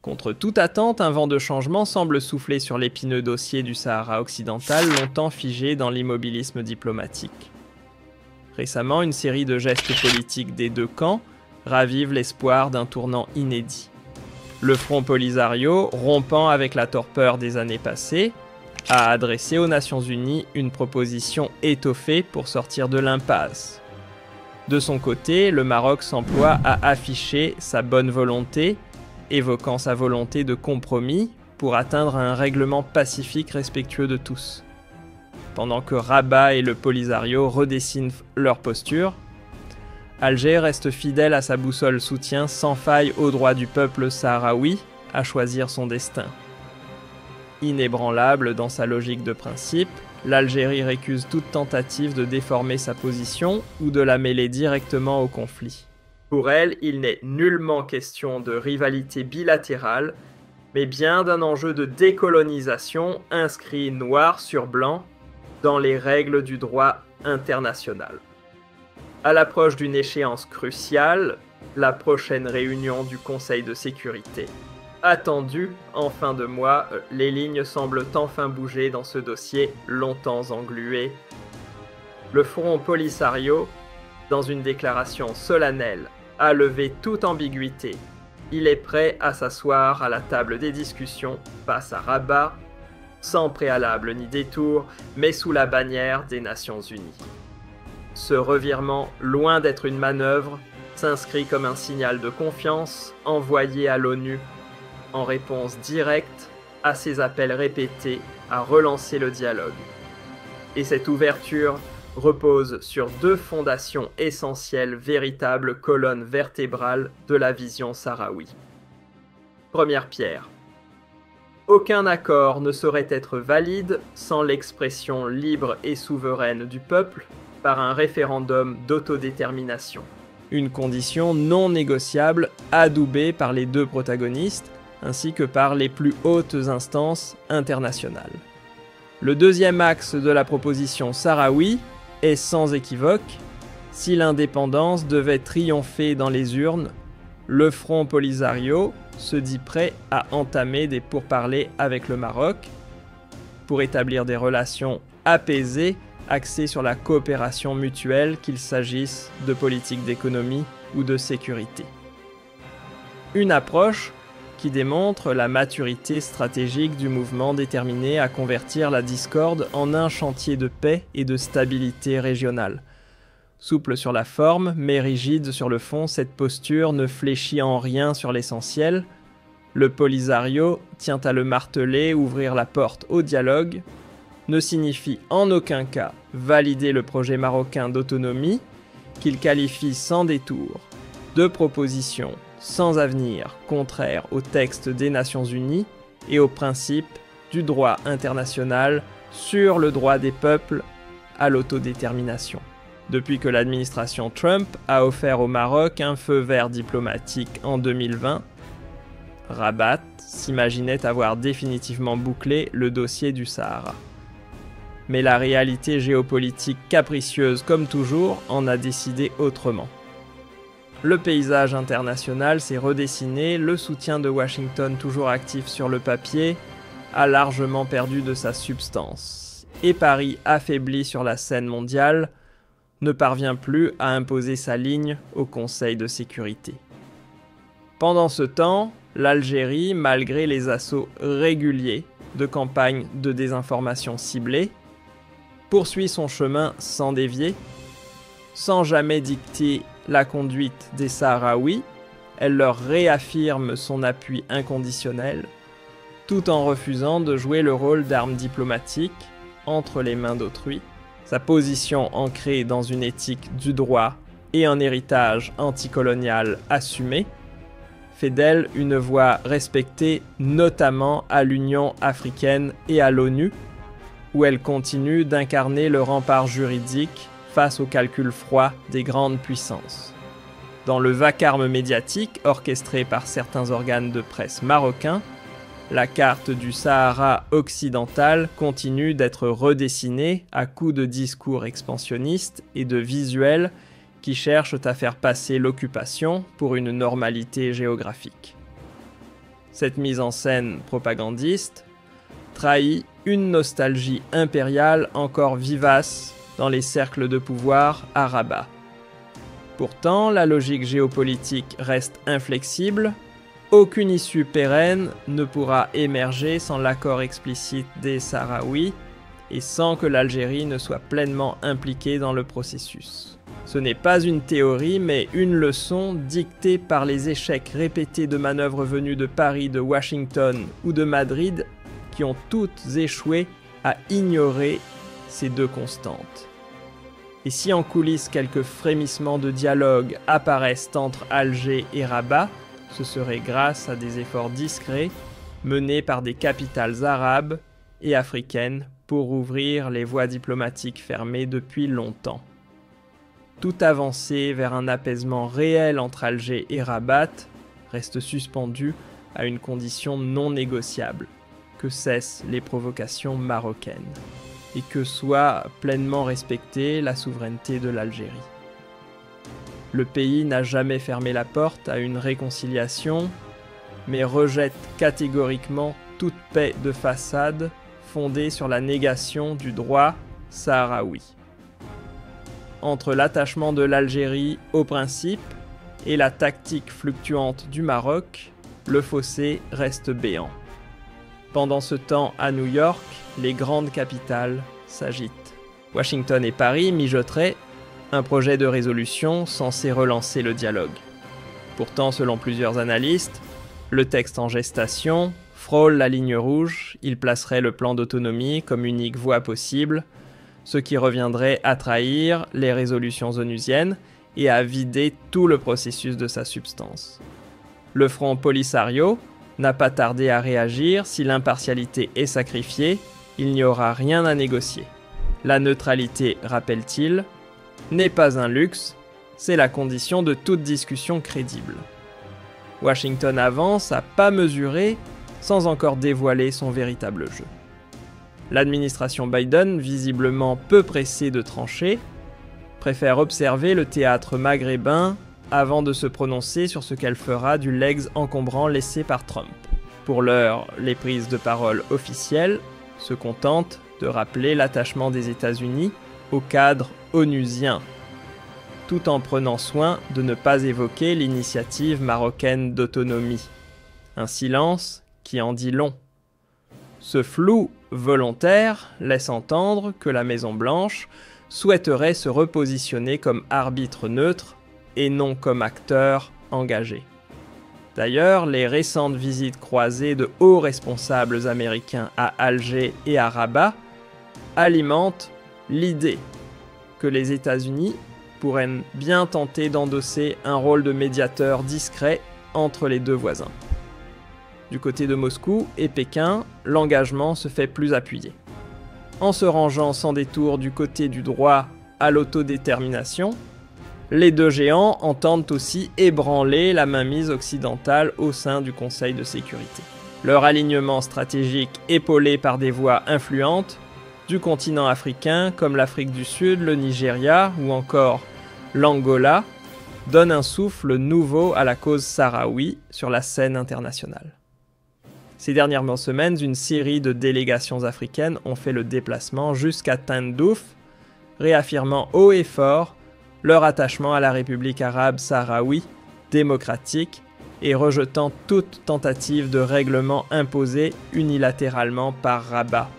Contre toute attente, un vent de changement semble souffler sur l'épineux dossier du Sahara occidental, longtemps figé dans l'immobilisme diplomatique. Récemment, une série de gestes politiques des deux camps ravive l'espoir d'un tournant inédit. Le Front Polisario, rompant avec la torpeur des années passées, a adressé aux Nations Unies une proposition étoffée pour sortir de l'impasse. De son côté, le Maroc s'emploie à afficher sa bonne volonté, évoquant sa volonté de compromis pour atteindre un règlement pacifique respectueux de tous. Pendant que Rabat et le Polisario redessinent leur posture, Alger reste fidèle à sa boussole soutien sans faille au droit du peuple sahraoui à choisir son destin. Inébranlable dans sa logique de principe, l'Algérie récuse toute tentative de déformer sa position ou de la mêler directement au conflit. Pour elle, il n'est nullement question de rivalité bilatérale, mais bien d'un enjeu de décolonisation inscrit noir sur blanc dans les règles du droit international. À l'approche d'une échéance cruciale, la prochaine réunion du Conseil de sécurité. Attendue en fin de mois, les lignes semblent enfin bouger dans ce dossier longtemps englué. Le Front Polisario, dans une déclaration solennelle, a levé toute ambiguïté. Il est prêt à s'asseoir à la table des discussions face à Rabat, sans préalable ni détour, mais sous la bannière des Nations Unies. Ce revirement, loin d'être une manœuvre, s'inscrit comme un signal de confiance envoyé à l'ONU en réponse directe à ses appels répétés à relancer le dialogue. Et cette ouverture repose sur deux fondations essentielles, véritables colonnes vertébrales de la vision sahraoui. Première pierre. Aucun accord ne saurait être valide sans l'expression libre et souveraine du peuple par un référendum d'autodétermination. Une condition non négociable adoubée par les deux protagonistes ainsi que par les plus hautes instances internationales. Le deuxième axe de la proposition sahraoui est sans équivoque, si l'indépendance devait triompher dans les urnes, le Front Polisario se dit prêt à entamer des pourparlers avec le Maroc pour établir des relations apaisées axées sur la coopération mutuelle, qu'il s'agisse de politique d'économie ou de sécurité. Une approche qui démontre la maturité stratégique du mouvement déterminé à convertir la discorde en un chantier de paix et de stabilité régionale. Souple sur la forme, mais rigide sur le fond, cette posture ne fléchit en rien sur l'essentiel. Le Polisario tient à le marteler, ouvrir la porte au dialogue, ne signifie en aucun cas valider le projet marocain d'autonomie, qu'il qualifie sans détour de proposition sans avenir, contraire au texte des Nations Unies et aux principes du droit international sur le droit des peuples à l'autodétermination. Depuis que l'administration Trump a offert au Maroc un feu vert diplomatique en 2020, Rabat s'imaginait avoir définitivement bouclé le dossier du Sahara. Mais la réalité géopolitique capricieuse comme toujours en a décidé autrement. Le paysage international s'est redessiné, le soutien de Washington toujours actif sur le papier a largement perdu de sa substance. Et Paris, affaibli sur la scène mondiale, ne parvient plus à imposer sa ligne au Conseil de sécurité. Pendant ce temps, l'Algérie, malgré les assauts réguliers de campagnes de désinformation ciblées, poursuit son chemin sans dévier, sans jamais dicter la conduite des Sahraouis, elle leur réaffirme son appui inconditionnel, tout en refusant de jouer le rôle d'arme diplomatique entre les mains d'autrui. Sa position ancrée dans une éthique du droit et un héritage anticolonial assumé fait d'elle une voix respectée notamment à l'Union africaine et à l'ONU, où elle continue d'incarner le rempart juridique face au calcul froid des grandes puissances. Dans le vacarme médiatique orchestré par certains organes de presse marocains, la carte du Sahara occidental continue d'être redessinée à coups de discours expansionnistes et de visuels qui cherchent à faire passer l'occupation pour une normalité géographique. Cette mise en scène propagandiste trahit une nostalgie impériale encore vivace dans les cercles de pouvoir à Rabat. Pourtant, la logique géopolitique reste inflexible. Aucune issue pérenne ne pourra émerger sans l'accord explicite des Sahraouis et sans que l'Algérie ne soit pleinement impliquée dans le processus. Ce n'est pas une théorie, mais une leçon dictée par les échecs répétés de manœuvres venues de Paris, de Washington ou de Madrid, qui ont toutes échoué à ignorer ces deux constantes. Et si en coulisses quelques frémissements de dialogue apparaissent entre Alger et Rabat, ce serait grâce à des efforts discrets menés par des capitales arabes et africaines pour ouvrir les voies diplomatiques fermées depuis longtemps. Toute avancée vers un apaisement réel entre Alger et Rabat reste suspendue à une condition non négociable, que cessent les provocations marocaines et que soit pleinement respectée la souveraineté de l'Algérie. Le pays n'a jamais fermé la porte à une réconciliation, mais rejette catégoriquement toute paix de façade fondée sur la négation du droit sahraoui. Entre l'attachement de l'Algérie aux principes et la tactique fluctuante du Maroc, le fossé reste béant. Pendant ce temps, à New York, les grandes capitales s'agitent. Washington et Paris mijoteraient un projet de résolution censé relancer le dialogue. Pourtant, selon plusieurs analystes, le texte en gestation frôle la ligne rouge, il placerait le plan d'autonomie comme unique voie possible, ce qui reviendrait à trahir les résolutions onusiennes et à vider tout le processus de sa substance. Le front Polisario n'a pas tardé à réagir. Si l'impartialité est sacrifiée, il n'y aura rien à négocier. La neutralité, rappelle-t-il, n'est pas un luxe, c'est la condition de toute discussion crédible. Washington avance à pas mesurés sans encore dévoiler son véritable jeu. L'administration Biden, visiblement peu pressée de trancher, préfère observer le théâtre maghrébin avant de se prononcer sur ce qu'elle fera du legs encombrant laissé par Trump. Pour l'heure, les prises de parole officielles se contentent de rappeler l'attachement des États-Unis au cadre onusien, tout en prenant soin de ne pas évoquer l'initiative marocaine d'autonomie. Un silence qui en dit long. Ce flou volontaire laisse entendre que la Maison-Blanche souhaiterait se repositionner comme arbitre neutre et non comme acteur engagé. D'ailleurs, les récentes visites croisées de hauts responsables américains à Alger et à Rabat alimentent l'idée que les États-Unis pourraient bien tenter d'endosser un rôle de médiateur discret entre les deux voisins. Du côté de Moscou et Pékin, l'engagement se fait plus appuyé. En se rangeant sans détour du côté du droit à l'autodétermination, les deux géants entendent aussi ébranler la mainmise occidentale au sein du Conseil de sécurité. Leur alignement stratégique, épaulé par des voix influentes du continent africain comme l'Afrique du Sud, le Nigeria ou encore l'Angola, donne un souffle nouveau à la cause sahraoui sur la scène internationale. Ces dernières semaines, une série de délégations africaines ont fait le déplacement jusqu'à Tindouf, réaffirmant haut et fort leur attachement à la République arabe sahraoui démocratique et rejetant toute tentative de règlement imposé unilatéralement par Rabat.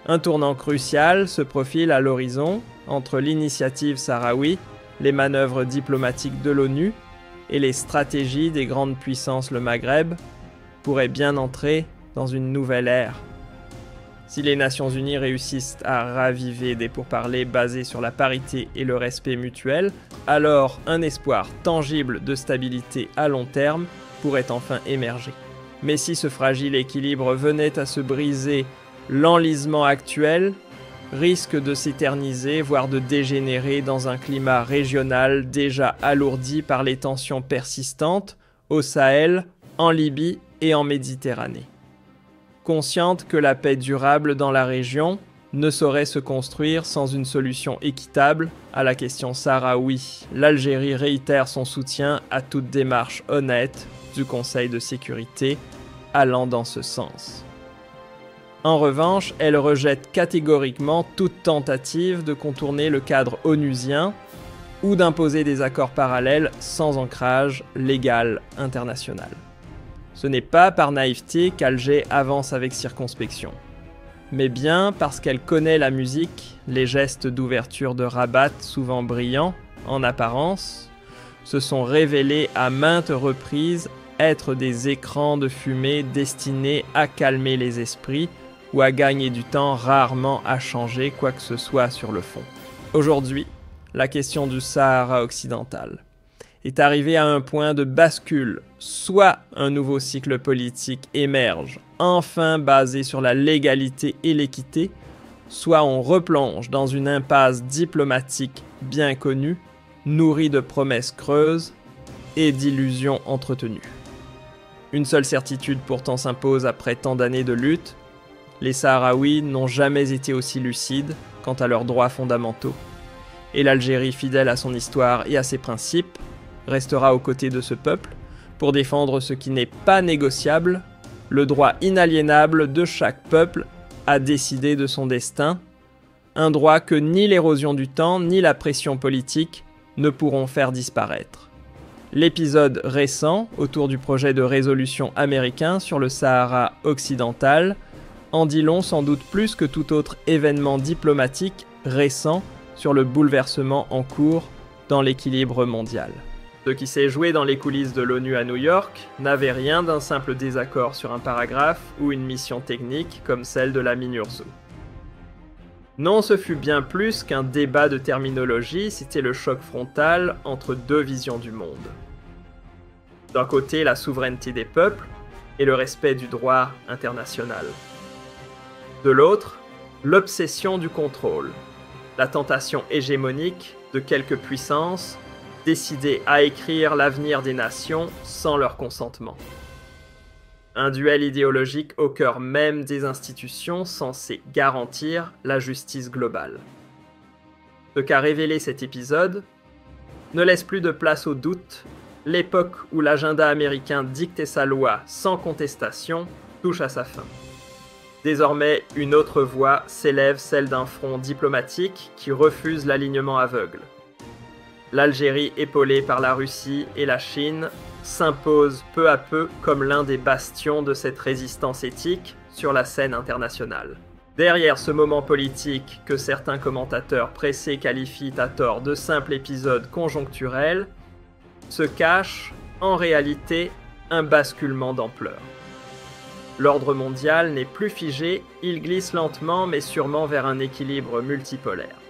Un tournant crucial se profile à l'horizon entre l'initiative sahraoui, les manœuvres diplomatiques de l'ONU et les stratégies des grandes puissances le Maghreb pourrait bien entrer dans une nouvelle ère. Si les Nations Unies réussissent à raviver des pourparlers basés sur la parité et le respect mutuel, alors un espoir tangible de stabilité à long terme pourrait enfin émerger. Mais si ce fragile équilibre venait à se briser, l'enlisement actuel risque de s'éterniser, voire de dégénérer dans un climat régional déjà alourdi par les tensions persistantes au Sahel, en Libye et en Méditerranée. Consciente que la paix durable dans la région ne saurait se construire sans une solution équitable à la question sahraoui, l'Algérie réitère son soutien à toute démarche honnête du Conseil de sécurité allant dans ce sens. En revanche, elle rejette catégoriquement toute tentative de contourner le cadre onusien ou d'imposer des accords parallèles sans ancrage légal international. Ce n'est pas par naïveté qu'Alger avance avec circonspection, mais bien parce qu'elle connaît la musique, les gestes d'ouverture de Rabat, souvent brillants, en apparence, se sont révélés à maintes reprises être des écrans de fumée destinés à calmer les esprits ou à gagner du temps, rarement à changer quoi que ce soit sur le fond. Aujourd'hui, la question du Sahara occidental est arrivée à un point de bascule. Soit un nouveau cycle politique émerge, enfin basé sur la légalité et l'équité, soit on replonge dans une impasse diplomatique bien connue, nourrie de promesses creuses et d'illusions entretenues. Une seule certitude pourtant s'impose après tant d'années de lutte: les Sahraouis n'ont jamais été aussi lucides quant à leurs droits fondamentaux, et l'Algérie, fidèle à son histoire et à ses principes, restera aux côtés de ce peuple pour défendre ce qui n'est pas négociable, le droit inaliénable de chaque peuple à décider de son destin, un droit que ni l'érosion du temps ni la pression politique ne pourront faire disparaître. L'épisode récent autour du projet de résolution américain sur le Sahara occidental en dit long sans doute plus que tout autre événement diplomatique récent sur le bouleversement en cours dans l'équilibre mondial. Ce qui s'est joué dans les coulisses de l'ONU à New York n'avait rien d'un simple désaccord sur un paragraphe ou une mission technique comme celle de la MINURSO. Non, ce fut bien plus qu'un débat de terminologie, c'était le choc frontal entre deux visions du monde. D'un côté, la souveraineté des peuples et le respect du droit international. De l'autre, l'obsession du contrôle, la tentation hégémonique de quelques puissances décidées à écrire l'avenir des nations sans leur consentement. Un duel idéologique au cœur même des institutions censées garantir la justice globale. Ce qu'a révélé cet épisode ne laisse plus de place au doute, l'époque où l'agenda américain dictait sa loi sans contestation touche à sa fin. Désormais, une autre voix s'élève, celle d'un front diplomatique qui refuse l'alignement aveugle. L'Algérie, épaulée par la Russie et la Chine, s'impose peu à peu comme l'un des bastions de cette résistance éthique sur la scène internationale. Derrière ce moment politique que certains commentateurs pressés qualifient à tort de simple épisode conjoncturel, se cache en réalité un basculement d'ampleur. L'ordre mondial n'est plus figé, il glisse lentement mais sûrement vers un équilibre multipolaire.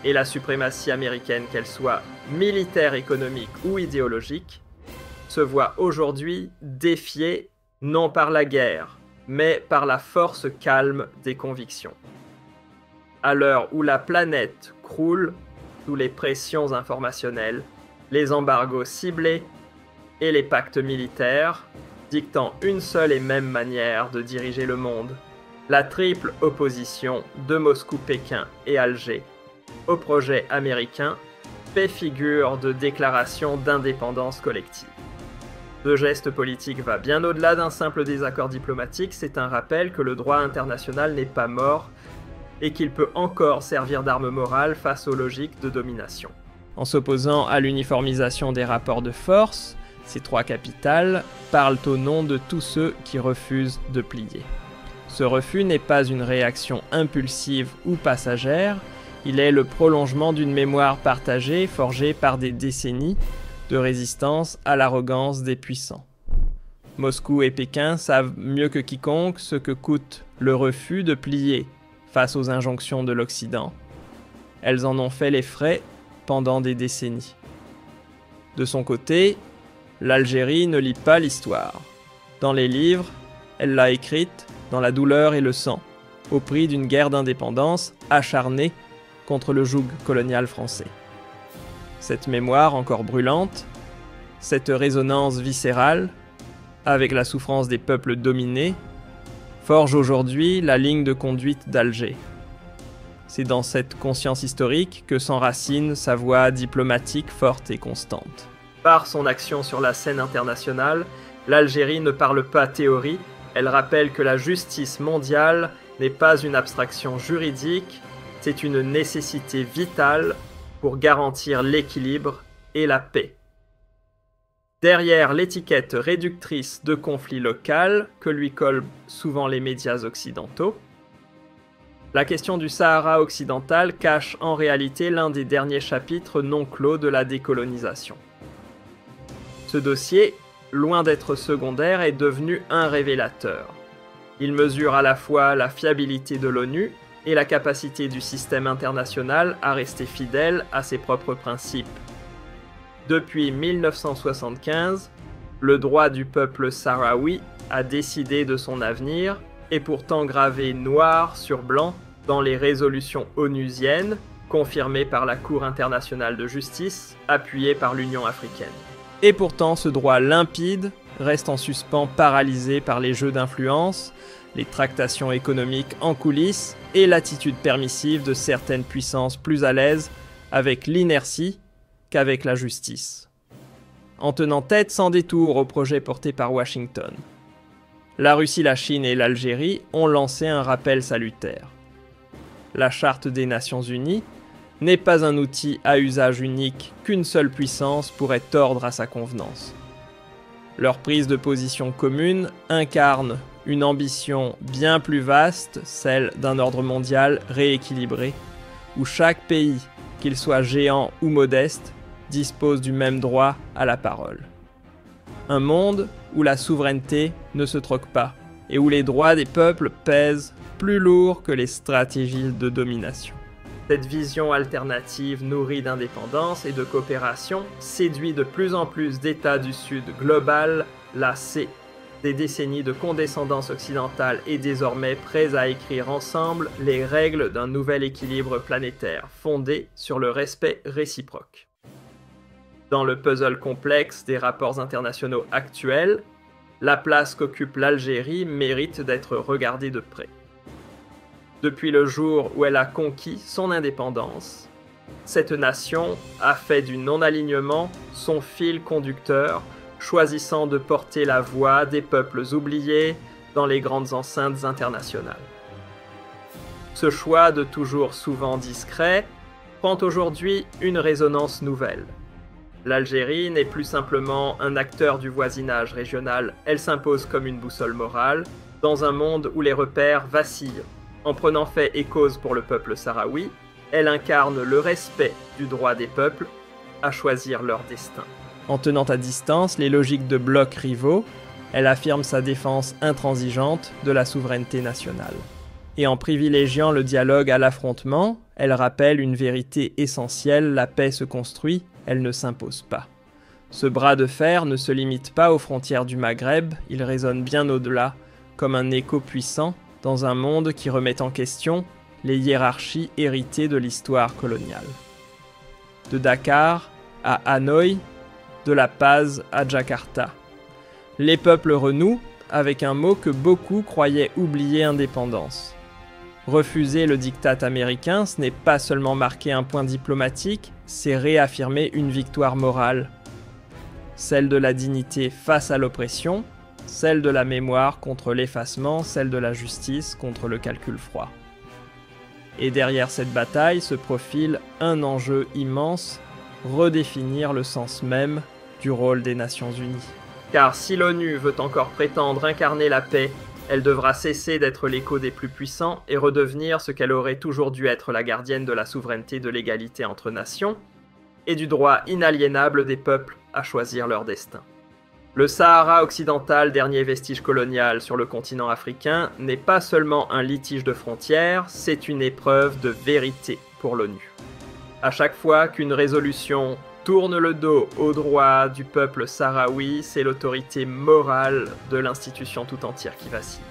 Et la suprématie américaine, qu'elle soit militaire, économique ou idéologique, se voit aujourd'hui défiée non par la guerre, mais par la force calme des convictions. À l'heure où la planète croule sous les pressions informationnelles, les embargos ciblés et les pactes militaires, dictant une seule et même manière de diriger le monde, la triple opposition de Moscou, Pékin et Alger au projet américain fait figure de déclaration d'indépendance collective. Ce geste politique va bien au-delà d'un simple désaccord diplomatique, c'est un rappel que le droit international n'est pas mort et qu'il peut encore servir d'arme morale face aux logiques de domination. En s'opposant à l'uniformisation des rapports de force, ces trois capitales parlent au nom de tous ceux qui refusent de plier. Ce refus n'est pas une réaction impulsive ou passagère, il est le prolongement d'une mémoire partagée forgée par des décennies de résistance à l'arrogance des puissants. Moscou et Pékin savent mieux que quiconque ce que coûte le refus de plier face aux injonctions de l'Occident. Elles en ont fait les frais pendant des décennies. De son côté, l'Algérie ne lit pas l'histoire. Dans les livres, elle l'a écrite dans la douleur et le sang, au prix d'une guerre d'indépendance acharnée contre le joug colonial français. Cette mémoire encore brûlante, cette résonance viscérale, avec la souffrance des peuples dominés, forge aujourd'hui la ligne de conduite d'Alger. C'est dans cette conscience historique que s'enracine sa voix diplomatique forte et constante. Par son action sur la scène internationale, L'Algérie ne parle pas théorie, elle rappelle que la justice mondiale n'est pas une abstraction juridique, c'est une nécessité vitale pour garantir l'équilibre et la paix. Derrière l'étiquette réductrice de conflit local que lui collent souvent les médias occidentaux, la question du Sahara occidental cache en réalité l'un des derniers chapitres non clos de la décolonisation. Ce dossier, loin d'être secondaire, est devenu un révélateur. Il mesure à la fois la fiabilité de l'ONU et la capacité du système international à rester fidèle à ses propres principes. Depuis 1975, le droit du peuple sahraoui à décider de son avenir est pourtant gravé noir sur blanc dans les résolutions onusiennes, confirmées par la Cour internationale de justice, appuyée par l'Union africaine. Et pourtant, ce droit limpide reste en suspens, paralysé par les jeux d'influence, les tractations économiques en coulisses et l'attitude permissive de certaines puissances plus à l'aise avec l'inertie qu'avec la justice, en tenant tête sans détour au projet porté par Washington. La Russie, la Chine et l'Algérie ont lancé un rappel salutaire. La Charte des Nations Unies n'est pas un outil à usage unique qu'une seule puissance pourrait tordre à sa convenance. Leur prise de position commune incarne une ambition bien plus vaste, celle d'un ordre mondial rééquilibré, où chaque pays, qu'il soit géant ou modeste, dispose du même droit à la parole. Un monde où la souveraineté ne se troque pas et où les droits des peuples pèsent plus lourd que les stratégies de domination. Cette vision alternative nourrie d'indépendance et de coopération séduit de plus en plus d'États du Sud global, lassés des décennies de condescendance occidentale et désormais prêts à écrire ensemble les règles d'un nouvel équilibre planétaire fondé sur le respect réciproque. Dans le puzzle complexe des rapports internationaux actuels, la place qu'occupe l'Algérie mérite d'être regardée de près. Depuis le jour où elle a conquis son indépendance, cette nation a fait du non-alignement son fil conducteur, choisissant de porter la voix des peuples oubliés dans les grandes enceintes internationales. Ce choix, de toujours souvent discret, prend aujourd'hui une résonance nouvelle. L'Algérie n'est plus simplement un acteur du voisinage régional, elle s'impose comme une boussole morale, dans un monde où les repères vacillent. En prenant fait et cause pour le peuple sahraoui, elle incarne le respect du droit des peuples à choisir leur destin. En tenant à distance les logiques de blocs rivaux, elle affirme sa défense intransigeante de la souveraineté nationale. Et en privilégiant le dialogue à l'affrontement, elle rappelle une vérité essentielle, la paix se construit, elle ne s'impose pas. Ce bras de fer ne se limite pas aux frontières du Maghreb, il résonne bien au-delà, comme un écho puissant dans un monde qui remet en question les hiérarchies héritées de l'histoire coloniale. De Dakar à Hanoï, de La Paz à Jakarta. Les peuples renouent avec un mot que beaucoup croyaient oublier: indépendance. Refuser le diktat américain, ce n'est pas seulement marquer un point diplomatique, c'est réaffirmer une victoire morale. Celle de la dignité face à l'oppression, celle de la mémoire contre l'effacement, celle de la justice contre le calcul froid. Et derrière cette bataille se profile un enjeu immense, redéfinir le sens même du rôle des Nations Unies. Car si l'ONU veut encore prétendre incarner la paix, elle devra cesser d'être l'écho des plus puissants et redevenir ce qu'elle aurait toujours dû être, la gardienne de la souveraineté, de l'égalité entre nations et du droit inaliénable des peuples à choisir leur destin. Le Sahara occidental, dernier vestige colonial sur le continent africain, n'est pas seulement un litige de frontières, c'est une épreuve de vérité pour l'ONU. À chaque fois qu'une résolution tourne le dos aux droits du peuple sahraoui, c'est l'autorité morale de l'institution tout entière qui vacille.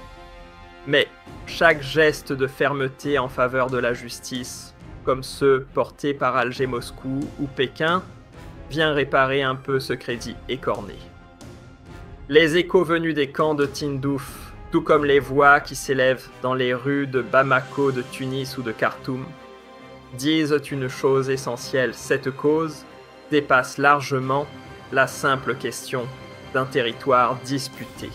Mais chaque geste de fermeté en faveur de la justice, comme ceux portés par Alger-Moscou ou Pékin, vient réparer un peu ce crédit écorné. Les échos venus des camps de Tindouf, tout comme les voix qui s'élèvent dans les rues de Bamako, de Tunis ou de Khartoum, disent une chose essentielle: cette cause dépasse largement la simple question d'un territoire disputé.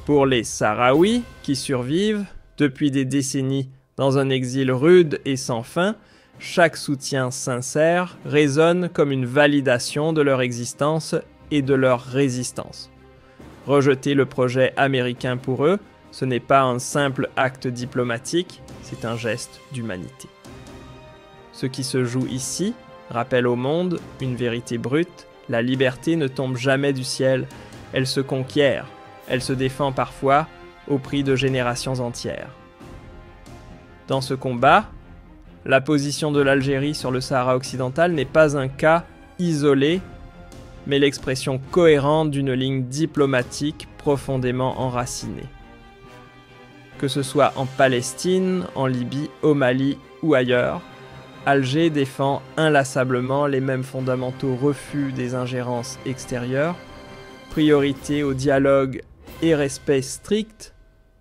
Pour les Sahraouis, qui survivent depuis des décennies dans un exil rude et sans fin, chaque soutien sincère résonne comme une validation de leur existence et de leur résistance. Rejeter le projet américain pour eux, ce n'est pas un simple acte diplomatique, c'est un geste d'humanité. Ce qui se joue ici rappelle au monde une vérité brute: la liberté ne tombe jamais du ciel, elle se conquiert, elle se défend parfois au prix de générations entières. Dans ce combat, la position de l'Algérie sur le Sahara occidental n'est pas un cas isolé, mais l'expression cohérente d'une ligne diplomatique profondément enracinée. Que ce soit en Palestine, en Libye, au Mali ou ailleurs, Alger défend inlassablement les mêmes fondamentaux refus des ingérences extérieures, priorité au dialogue et respect strict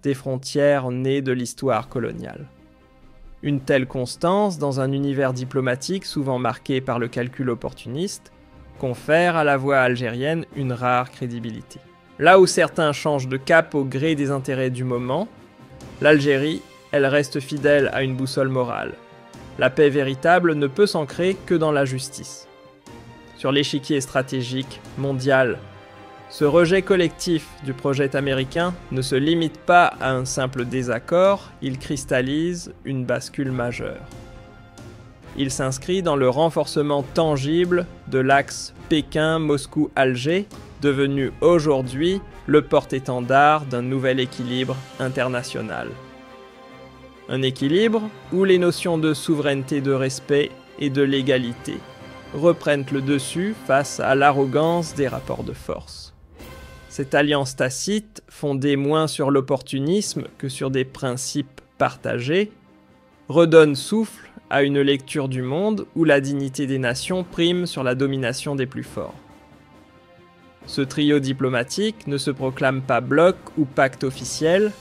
des frontières nées de l'histoire coloniale. Une telle constance, dans un univers diplomatique souvent marqué par le calcul opportuniste, confère à la voix algérienne une rare crédibilité. Là où certains changent de cap au gré des intérêts du moment, l'Algérie, elle reste fidèle à une boussole morale. La paix véritable ne peut s'ancrer que dans la justice. Sur l'échiquier stratégique mondial, ce rejet collectif du projet américain ne se limite pas à un simple désaccord, il cristallise une bascule majeure. Il s'inscrit dans le renforcement tangible de l'axe Pékin-Moscou-Alger, devenu aujourd'hui le porte-étendard d'un nouvel équilibre international. Un équilibre où les notions de souveraineté, de respect et de légalité reprennent le dessus face à l'arrogance des rapports de force. Cette alliance tacite, fondée moins sur l'opportunisme que sur des principes partagés, redonne souffle à une lecture du monde où la dignité des nations prime sur la domination des plus forts. Ce trio diplomatique ne se proclame pas bloc ou pacte officiel,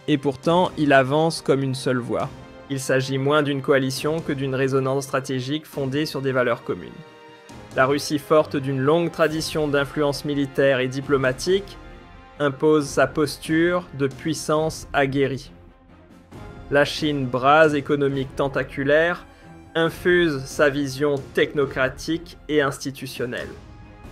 et pourtant il avance comme une seule voix. Il s'agit moins d'une coalition que d'une résonance stratégique fondée sur des valeurs communes. La Russie, forte d'une longue tradition d'influence militaire et diplomatique, impose sa posture de puissance aguerrie. La Chine, bras économique tentaculaire, infuse sa vision technocratique et institutionnelle.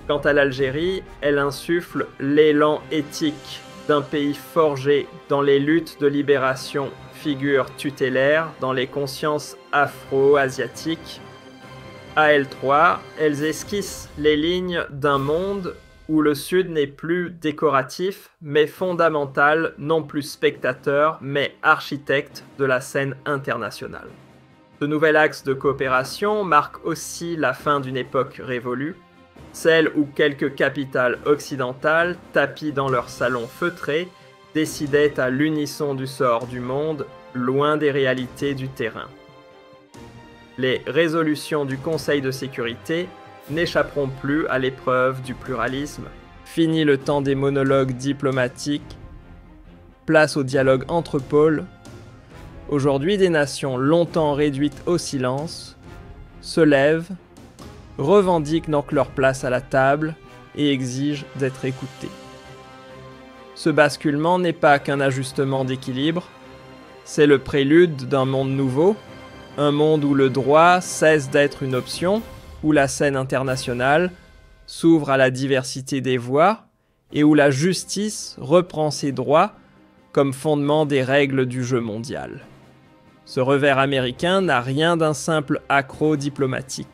Quant à l'Algérie, elle insuffle l'élan éthique d'un pays forgé dans les luttes de libération, figure tutélaire dans les consciences afro-asiatiques. À elles trois, elles esquissent les lignes d'un monde où le Sud n'est plus décoratif, mais fondamental, non plus spectateur, mais architecte de la scène internationale. Ce nouvel axe de coopération marque aussi la fin d'une époque révolue, celle où quelques capitales occidentales, tapies dans leurs salons feutrés, décidaient à l'unisson du sort du monde, loin des réalités du terrain. Les résolutions du Conseil de sécurité n'échapperont plus à l'épreuve du pluralisme. Fini le temps des monologues diplomatiques, place au dialogue entre pôles. Aujourd'hui, des nations longtemps réduites au silence se lèvent, revendiquent donc leur place à la table et exigent d'être écoutées. Ce basculement n'est pas qu'un ajustement d'équilibre, c'est le prélude d'un monde nouveau, un monde où le droit cesse d'être une option, où la scène internationale s'ouvre à la diversité des voix et où la justice reprend ses droits comme fondement des règles du jeu mondial. Ce revers américain n'a rien d'un simple accroc diplomatique.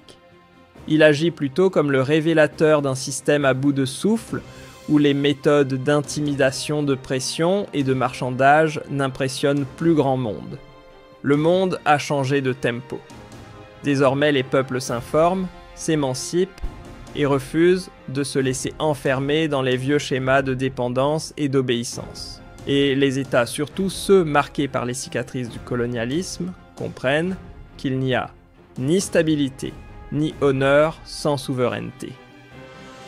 Il agit plutôt comme le révélateur d'un système à bout de souffle où les méthodes d'intimidation, de pression et de marchandage n'impressionnent plus grand monde. Le monde a changé de tempo. Désormais, les peuples s'informent, s'émancipent et refusent de se laisser enfermer dans les vieux schémas de dépendance et d'obéissance. Et les États, surtout ceux marqués par les cicatrices du colonialisme, comprennent qu'il n'y a ni stabilité, ni honneur sans souveraineté.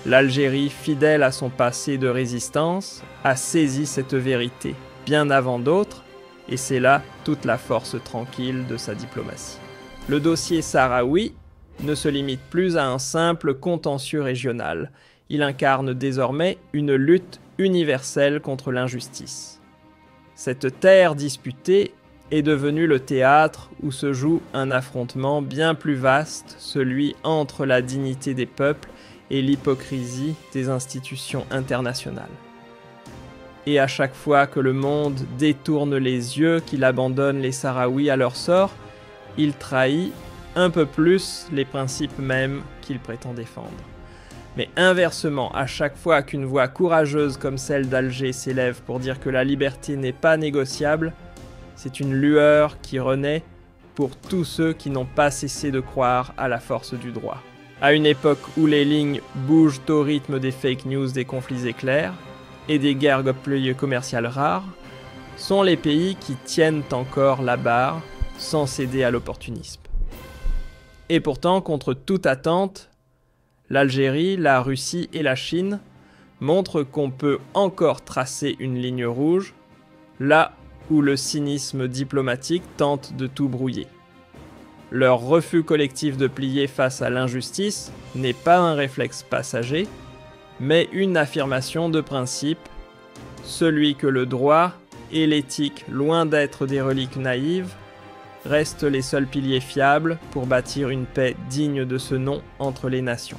L'Algérie, fidèle à son passé de résistance, a saisi cette vérité bien avant d'autres, et c'est là toute la force tranquille de sa diplomatie. Le dossier sahraoui ne se limite plus à un simple contentieux régional. il incarne désormais une lutte universelle contre l'injustice. Cette terre disputée est devenue le théâtre où se joue un affrontement bien plus vaste, celui entre la dignité des peuples et l'hypocrisie des institutions internationales. Et à chaque fois que le monde détourne les yeux, qu'il abandonne les Sahraouis à leur sort, il trahit un peu plus les principes mêmes qu'il prétend défendre. Mais inversement, à chaque fois qu'une voix courageuse comme celle d'Alger s'élève pour dire que la liberté n'est pas négociable, c'est une lueur qui renaît pour tous ceux qui n'ont pas cessé de croire à la force du droit. À une époque où les lignes bougent au rythme des fake news, des conflits éclairs et des guerres commerciales rares, sont les pays qui tiennent encore la barre sans céder à l'opportunisme. Et pourtant, contre toute attente, l'Algérie, la Russie et la Chine montrent qu'on peut encore tracer une ligne rouge, là où le cynisme diplomatique tente de tout brouiller. Leur refus collectif de plier face à l'injustice n'est pas un réflexe passager, mais une affirmation de principe, celui que le droit et l'éthique, loin d'être des reliques naïves, restent les seuls piliers fiables pour bâtir une paix digne de ce nom entre les nations.